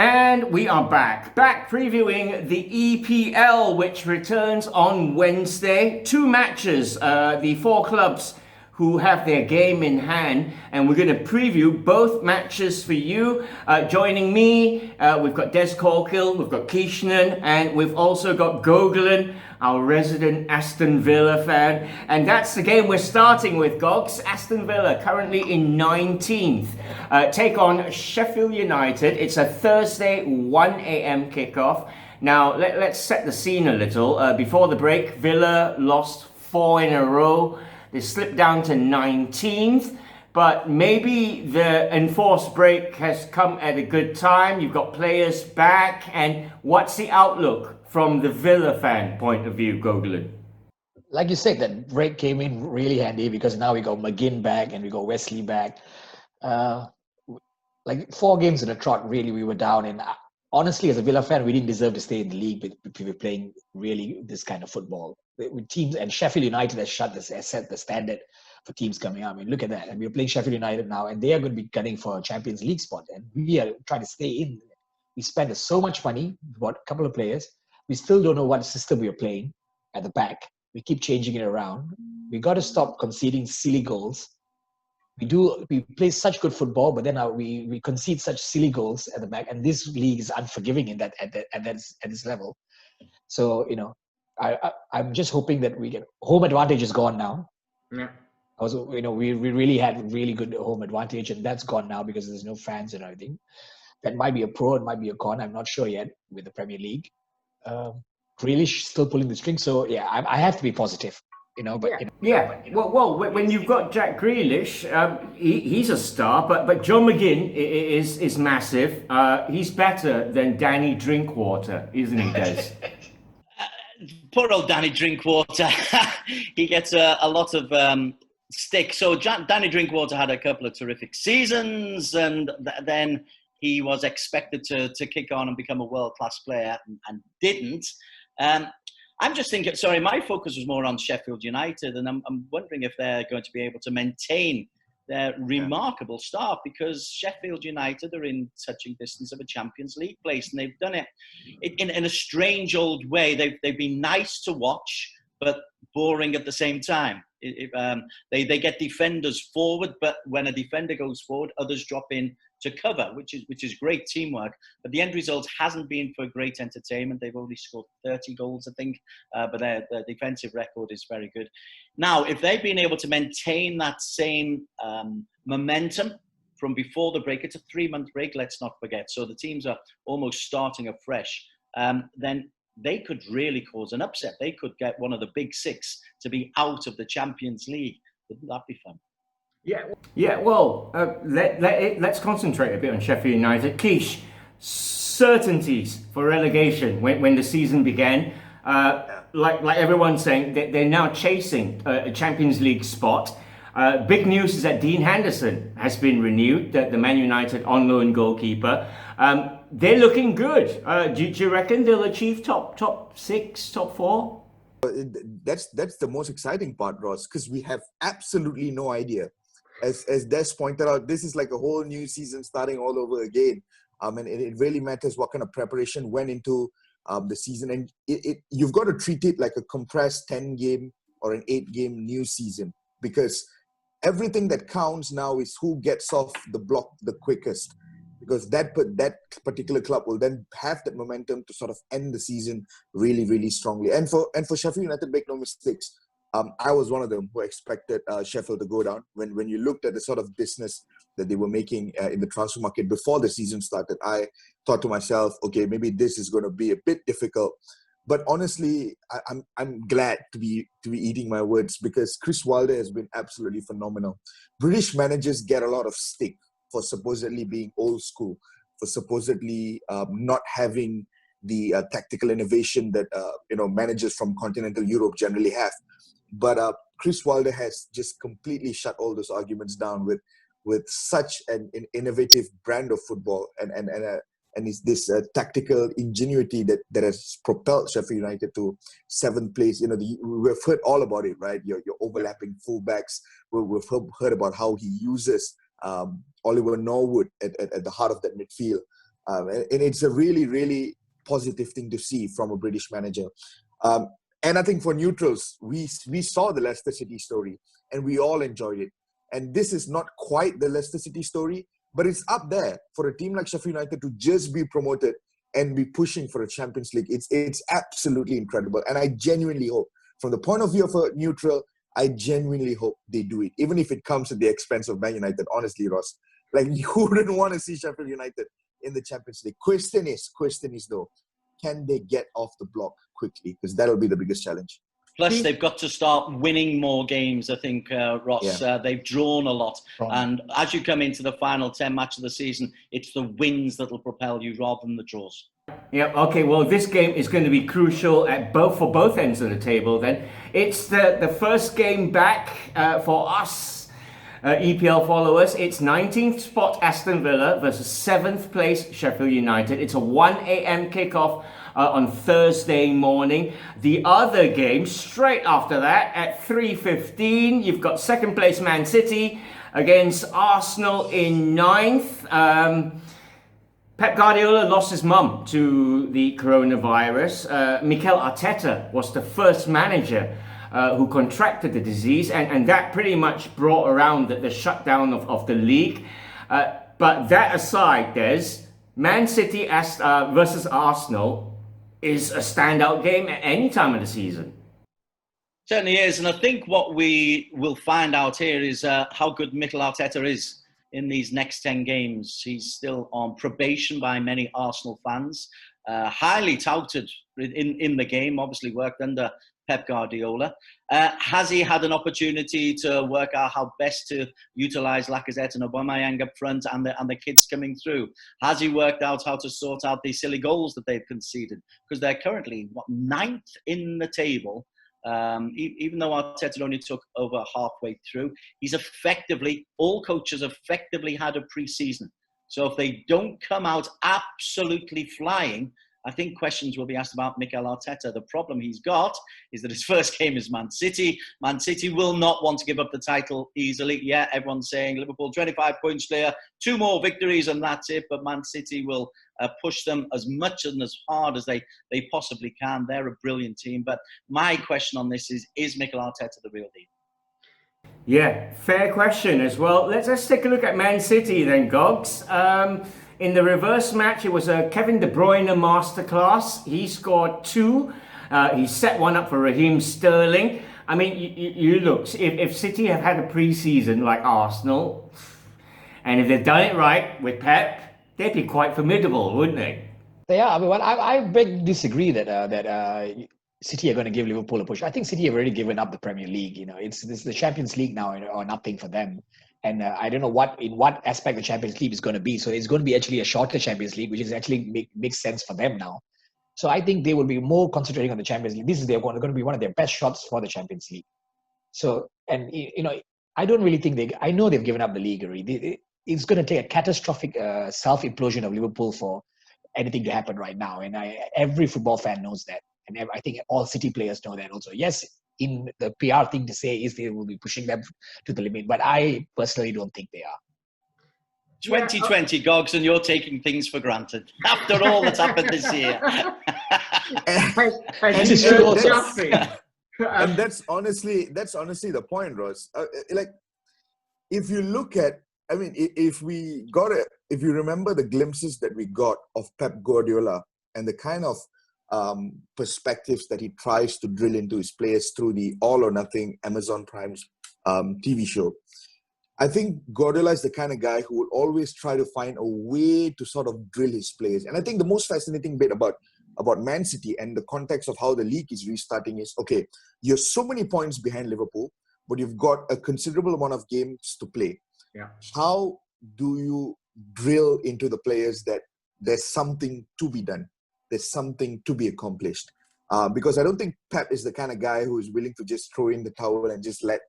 And we are back previewing the EPL, which returns on Wednesday. Two matches, the four clubs who have their game in hand, and we're going to preview both matches for you. Joining me, we've got Dez Corkhill, we've got Keeshaanan, and we've also got Gogulan, our resident Aston Villa fan. And that's the game we're starting with, Gogs. Aston Villa currently in 19th. Take on Sheffield United. It's a Thursday 1 a.m. kickoff. Now, let's set the scene a little. Before the break, Villa lost 4 in a row. They slipped down to 19th, but maybe the enforced break has come at a good time. You've got players back, and what's the outlook from the Villa fan point of view, Gogulan? Like you said, that break came in really handy because now we got McGinn back and we got Wesley back. Like 4 games in a trot, really, we were down. And honestly, as a Villa fan, we didn't deserve to stay in the league if we were playing really this kind of football. With teams, and Sheffield United has set the standard for teams coming up. I mean, look at that. And we're playing Sheffield United now, and they are going to be gunning for a Champions League spot. And we are trying to stay in. We spent so much money, bought a couple of players. We still don't know what system we are playing at the back. We keep changing it around. We got to stop conceding silly goals. We play such good football, but then we concede such silly goals at the back, and this league is unforgiving at this level. So I'm just hoping that we get home advantage is gone now. Yeah. Also, we really had really good home advantage, and that's gone now because there's no fans and everything. That might be a pro, it might be a con. I'm not sure yet with the Premier League. Grealish still pulling the string, so yeah, I have to be positive. Well, when you've got Jack Grealish, he's a star, but Joe McGinn is massive. He's better than Danny Drinkwater, isn't he, Des? Poor old Danny Drinkwater. He gets a lot of stick. So Danny Drinkwater had a couple of terrific seasons, and then he was expected to kick on and become a world-class player and didn't. I'm just thinking, sorry, my focus was more on Sheffield United, and I'm wondering if they're going to be able to maintain their remarkable start, because Sheffield United are in touching distance of a Champions League place, and they've done it in a strange old way. They've been nice to watch, but boring at the same time. They get defenders forward, but when a defender goes forward, others drop in to cover, which is great teamwork. But the end result hasn't been for great entertainment. They've only scored 30 goals, I think, but their defensive record is very good. Now, if they've been able to maintain that same momentum from before the break, it's a 3-month break, let's not forget. So the teams are almost starting afresh. Then they could really cause an upset. They could get one of the big 6 to be out of the Champions League. Wouldn't that be fun? Yeah. Well, let's concentrate a bit on Sheffield United. Keish, certainties for relegation when the season began. Like everyone's saying, they're now chasing a Champions League spot. Big news is that Dean Henderson has been renewed, the Man United on-loan goalkeeper. They're looking good. Do you reckon they'll achieve top 6, top 4? That's the most exciting part, Ross, because we have absolutely no idea. As Des pointed out, this is like a whole new season starting all over again. And it really matters what kind of preparation went into the season. And you've got to treat it like a compressed 10-game or an 8-game new season, because everything that counts now is who gets off the block the quickest, because that particular club will then have that momentum to sort of end the season really, really strongly. And for Sheffield United, make no mistakes, I was one of them who expected Sheffield to go down. When you looked at the sort of business that they were making in the transfer market before the season started, I thought to myself, okay, maybe this is going to be a bit difficult. But honestly, I'm glad to be eating my words, because Chris Wilder has been absolutely phenomenal. British managers get a lot of stick for supposedly being old school, for supposedly not having the tactical innovation that managers from continental Europe generally have. But Chris Wilder has just completely shut all those arguments down with such an innovative brand of football and is this tactical ingenuity that has propelled Sheffield United to 7th place. We've heard all about it, right? Your overlapping fullbacks. We've heard about how he uses Oliver Norwood at the heart of that midfield. And it's a really, really positive thing to see from a British manager. And I think for neutrals, we saw the Leicester City story and we all enjoyed it. And this is not quite the Leicester City story, but it's up there for a team like Sheffield United to just be promoted and be pushing for a Champions League. It's absolutely incredible. And I genuinely hope, from the point of view of a neutral, I genuinely hope they do it, even if it comes at the expense of Man United. Honestly, Ross, like, who wouldn't want to see Sheffield United in the Champions League? Question is though, can they get off the block quickly? Because that'll be the biggest challenge. Plus, they've got to start winning more games, I think, Ross. Yeah. They've drawn a lot. And as you come into the final 10 match of the season, it's the wins that will propel you rather than the draws. Yeah, okay, well, this game is going to be crucial for both ends of the table then. It's the first game back for us EPL followers. It's 19th spot Aston Villa versus 7th place Sheffield United. It's a 1 a.m. kickoff on Thursday morning. The other game straight after that at 3:15, you've got 2nd place Man City against Arsenal in 9th. Pep Guardiola lost his mum to the coronavirus. Mikel Arteta was the first manager who contracted the disease, and that pretty much brought around the shutdown of the league. But that aside, Des, Man City versus Arsenal is a standout game at any time of the season. Certainly is, and I think what we will find out here is how good Mikel Arteta is in these next 10 games. He's still on probation by many Arsenal fans. Highly touted in the game, obviously worked under Pep Guardiola. Has he had an opportunity to work out how best to utilise Lacazette and Aubameyang up front and the kids coming through? Has he worked out how to sort out the silly goals that they've conceded? Because they're currently 9th in the table. Even though Arteta only took over halfway through, all coaches effectively had a pre-season. So if they don't come out absolutely flying, I think questions will be asked about Mikel Arteta. The problem he's got is that his first game is Man City. Man City will not want to give up the title easily. Yeah, everyone's saying Liverpool 25 points clear, 2 more victories and that's it. But Man City will push them as much and as hard as they possibly can. They're a brilliant team. But my question on this is Mikel Arteta the real deal? Yeah, fair question as well. Let's take a look at Man City then, Gogs. In the reverse match, it was a Kevin De Bruyne masterclass. He scored 2. He set one up for Raheem Sterling. I mean, you look, if City have had a pre-season like Arsenal, and if they've done it right with Pep, they'd be quite formidable, wouldn't they? They are. I mean, I beg to disagree that City are going to give Liverpool a push. I think City have already given up the Premier League. You know, it's the Champions League now or nothing for them. And I don't know in what aspect the Champions League is going to be. So it's going to be actually a shorter Champions League, which is actually makes sense for them now. So I think they will be more concentrating on the Champions League. This is going to be one of their best shots for the Champions League. So, and you know, I don't really think I know they've given up the league already. It's going to take a catastrophic self-implosion of Liverpool for anything to happen right now. And every football fan knows that. And I think all City players know that also. Yes, in the PR thing to say is they will be pushing them to the limit, but I personally don't think they are. 2020, Gogs, and you're taking things for granted after all that's happened this year. And that's honestly the point, Ross. Like, if you look at, I mean, if you remember the glimpses that we got of Pep Guardiola and the kind of perspectives that he tries to drill into his players through the All or Nothing Amazon Prime's TV show, I think Guardiola is the kind of guy who will always try to find a way to sort of drill his players. And I think the most fascinating bit about Man City and the context of how the league is restarting is, okay, you're so many points behind Liverpool, but you've got a considerable amount of games to play. Yeah. How do you drill into the players that there's something to be done? There's something to be accomplished. Because I don't think Pep is the kind of guy who is willing to just throw in the towel and just let,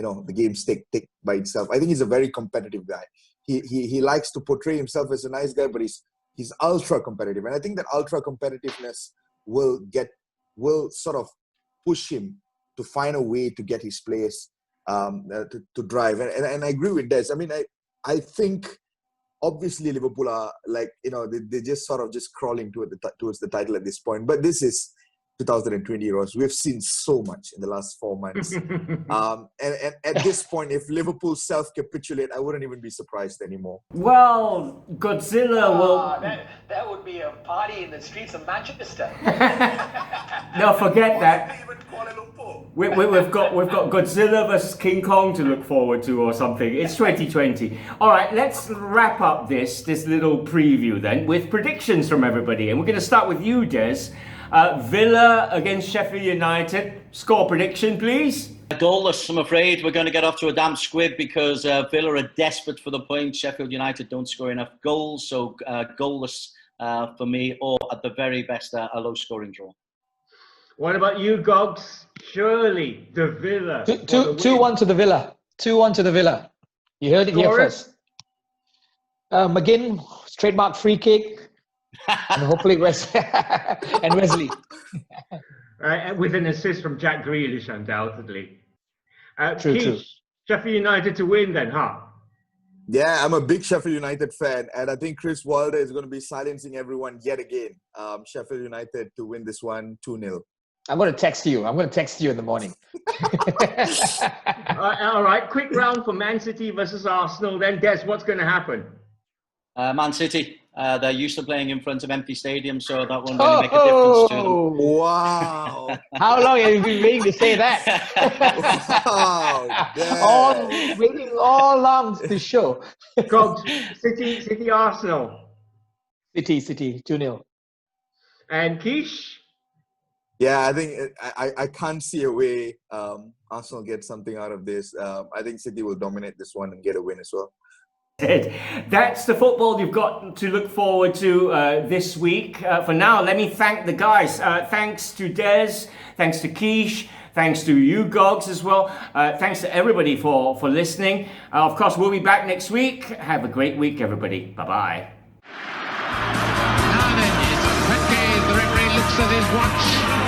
the game stick by itself. I think he's a very competitive guy. He likes to portray himself as a nice guy, but he's ultra competitive. And I think that ultra competitiveness will sort of push him to find a way to get his players to drive. And I agree with Dez. I mean, I think obviously Liverpool are like, they're just sort of just crawling towards the title at this point. But this is 2020, Ross. We've seen so much in the last 4 months. And at this point, if Liverpool self-capitulate, I wouldn't even be surprised anymore. Well, Godzilla will... That would be a party in the streets of Manchester. No, forget that. We've got Godzilla versus King Kong to look forward to or something. It's 2020. All right, let's wrap up this little preview then with predictions from everybody. And we're going to start with you, Des. Villa against Sheffield United. Score prediction, please. Goalless, I'm afraid. We're going to get off to a damn squib because Villa are desperate for the points. Sheffield United don't score enough goals. So goalless for me, or at the very best, a low-scoring draw. What about you, Gogs? Surely the Villa. 2-1 to the Villa. 2-1 to the Villa. You heard it here first. McGinn, trademark free kick. And hopefully Wesley. With an assist from Jack Grealish, undoubtedly. True. Sheffield United to win then, huh? Yeah, I'm a big Sheffield United fan, and I think Chris Wilder is going to be silencing everyone yet again. Sheffield United to win this one 2-0. I'm going to text you. In the morning. All right, quick round for Man City versus Arsenal. Then, Des, what's going to happen? Man City. They're used to playing in front of empty stadiums, so that won't really make a difference to them. Wow. How long have you been waiting to say that? Wow. Waiting all along to show. Gogs, City, Arsenal. City, 2-0. And Keish? Yeah, I think I can't see a way Arsenal get something out of this. I think City will dominate this one and get a win as well. That's the football you've got to look forward to this week. For now, let me thank the guys. Thanks to Des, thanks to Keish, thanks to you, Gogs, as well. Thanks to everybody for listening. Of course, we'll be back next week. Have a great week, everybody. Bye-bye. Now then, it's 20. The referee looks at his watch.